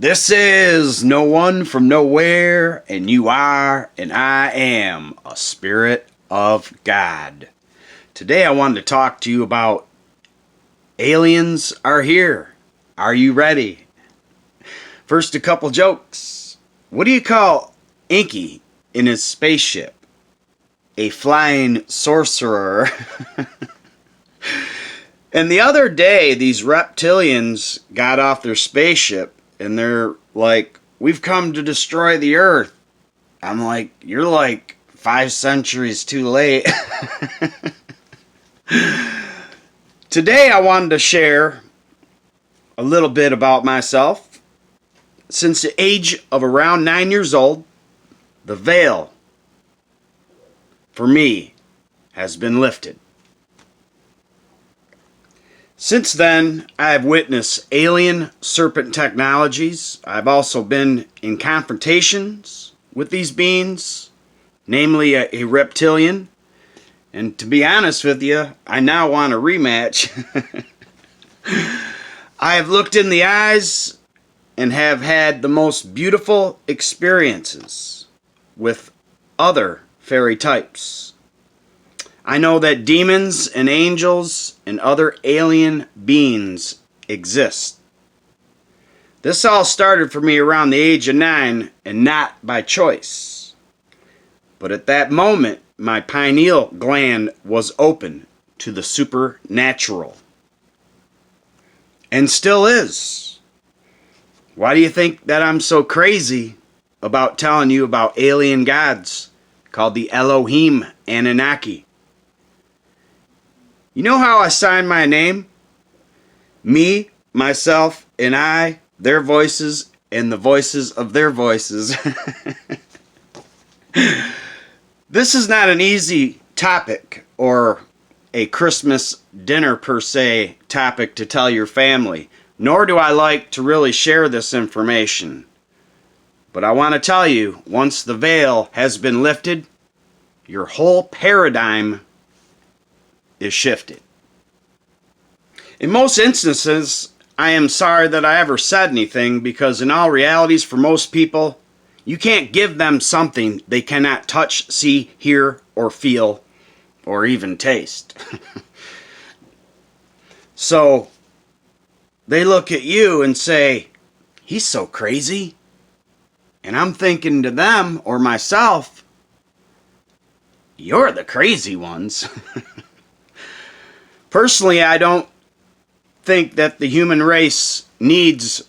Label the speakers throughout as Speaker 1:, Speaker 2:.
Speaker 1: This is no one from nowhere, and you are, and I am a spirit of God. Today I wanted to talk to you about aliens are here. Are you ready? First, a couple jokes. What do you call Inky in his spaceship? A flying sorcerer. And the other day, these reptilians got off their spaceship and they're like, "We've come to destroy the Earth." I'm like, "You're like 5 centuries too late." Today I wanted to share a little bit about myself. Since the age of around 9 years old, the veil for me has been lifted. Since then, I have witnessed alien serpent technologies. I've also been in confrontations with these beings, namely a reptilian. And to be honest with you, I now want a rematch. I have looked in the eyes and have had the most beautiful experiences with other fairy types. I know that demons and angels and other alien beings exist. This all started for me around the age of 9 and not by choice. But at that moment, my pineal gland was open to the supernatural. And still is. Why do you think that I'm so crazy about telling you about alien gods called the Elohim Anunnaki? You know how I sign my name? Me, myself, and I, their voices, and the voices of their voices. This is not an easy topic or a Christmas dinner per se topic to tell your family, nor do I like to really share this information. But I want to tell you, once the veil has been lifted, your whole paradigm is shifted. In most instances, I am sorry that I ever said anything, because in all realities, for most people, you can't give them something they cannot touch, see, hear, or feel, or even taste. So they look at you and say, "He's so crazy." And I'm thinking to them or myself, "You're the crazy ones." Personally, I don't think that the human race needs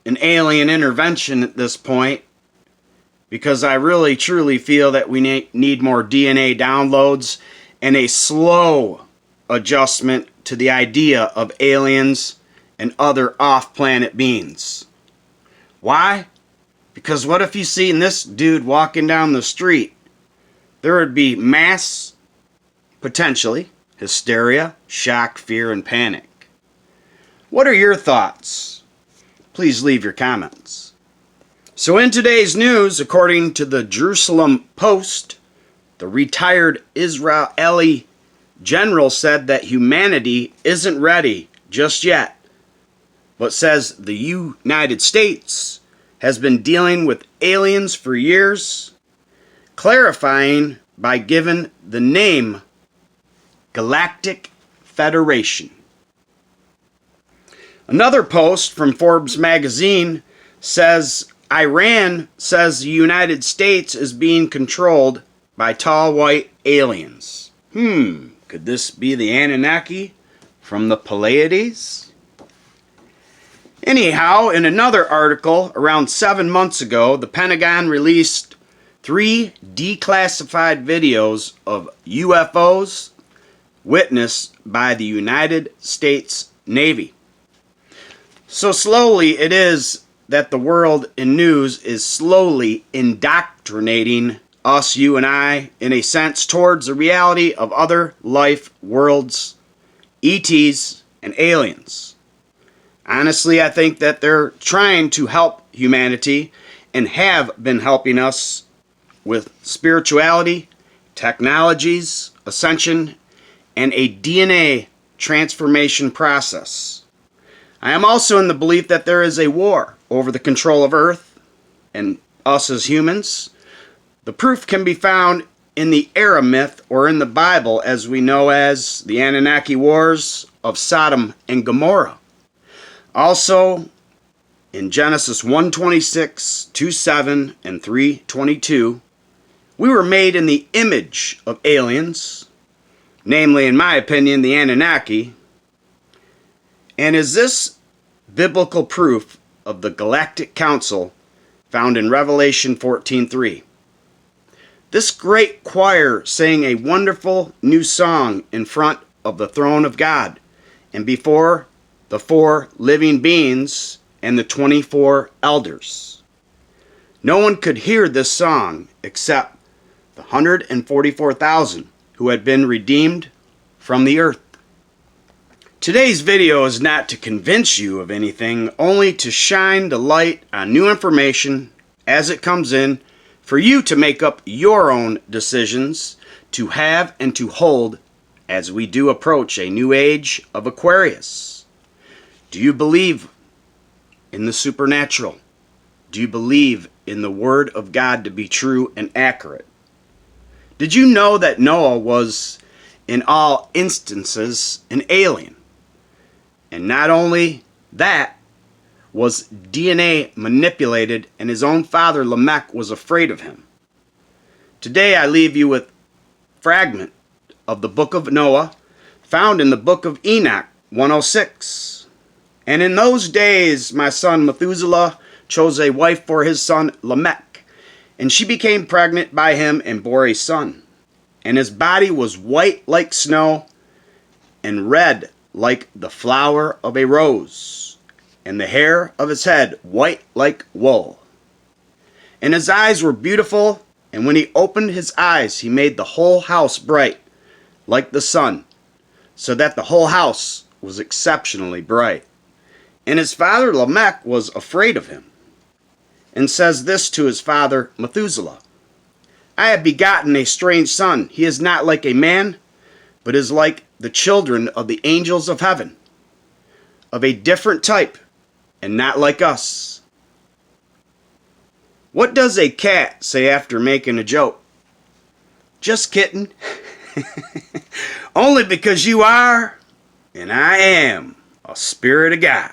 Speaker 1: an alien intervention at this point, because I really truly feel that we need more DNA downloads and a slow adjustment to the idea of aliens and other off-planet beings. Why? Because what if you seen this dude walking down the street? There would be mass, potentially, hysteria, shock, fear, and panic. What are your thoughts? Please leave your comments. So in today's news, according to the Jerusalem Post, the retired Israeli general said that humanity isn't ready just yet, but says the United States has been dealing with aliens for years, clarifying by giving the name Galactic Federation. Another post from Forbes magazine says Iran says the United States is being controlled by tall white aliens. Could this be the Anunnaki from the Pleiades? Anyhow, in another article around 7 months ago, the Pentagon released 3 declassified videos of UFOs witnessed by the United States Navy. So slowly it is that the world in news is slowly indoctrinating us, you and I, in a sense, towards the reality of other life worlds, ETs, and aliens. Honestly, I think that they're trying to help humanity and have been helping us with spirituality, technologies, ascension, and a DNA transformation process. I am also in the belief that there is a war over the control of Earth and us as humans. The proof can be found in the Era myth, or in the Bible as we know as the Anunnaki Wars of Sodom and Gomorrah. Also in Genesis 1:26, 2:7, and 3:22, we were made in the image of aliens, namely, in my opinion, the Anunnaki. And is this biblical proof of the Galactic Council found in Revelation 14:3? This great choir sang a wonderful new song in front of the throne of God and before the 4 living beings and the 24 elders. No one could hear this song except the 144,000 who had been redeemed from the earth. Today's video is not to convince you of anything, only to shine the light on new information as it comes in, for you to make up your own decisions to have and to hold as we do approach a new age of Aquarius. Do you believe in the supernatural? Do you believe in the Word of God to be true and accurate? Did you know that Noah was, in all instances, an alien? And not only that, was DNA manipulated, and his own father Lamech was afraid of him. Today I leave you with a fragment of the book of Noah found in the book of Enoch 106. And in those days my son Methuselah chose a wife for his son Lamech, and she became pregnant by him and bore a son. And his body was white like snow and red like the flower of a rose, and the hair of his head white like wool. And his eyes were beautiful, and when he opened his eyes, he made the whole house bright like the sun, so that the whole house was exceptionally bright. And his father Lamech was afraid of him, and says this to his father Methuselah: I have begotten a strange son. He is not like a man, but is like the children of the angels of heaven, of a different type, and not like us. What does a cat say after making a joke? Just kidding. Only because you are, and I am, a spirit of God.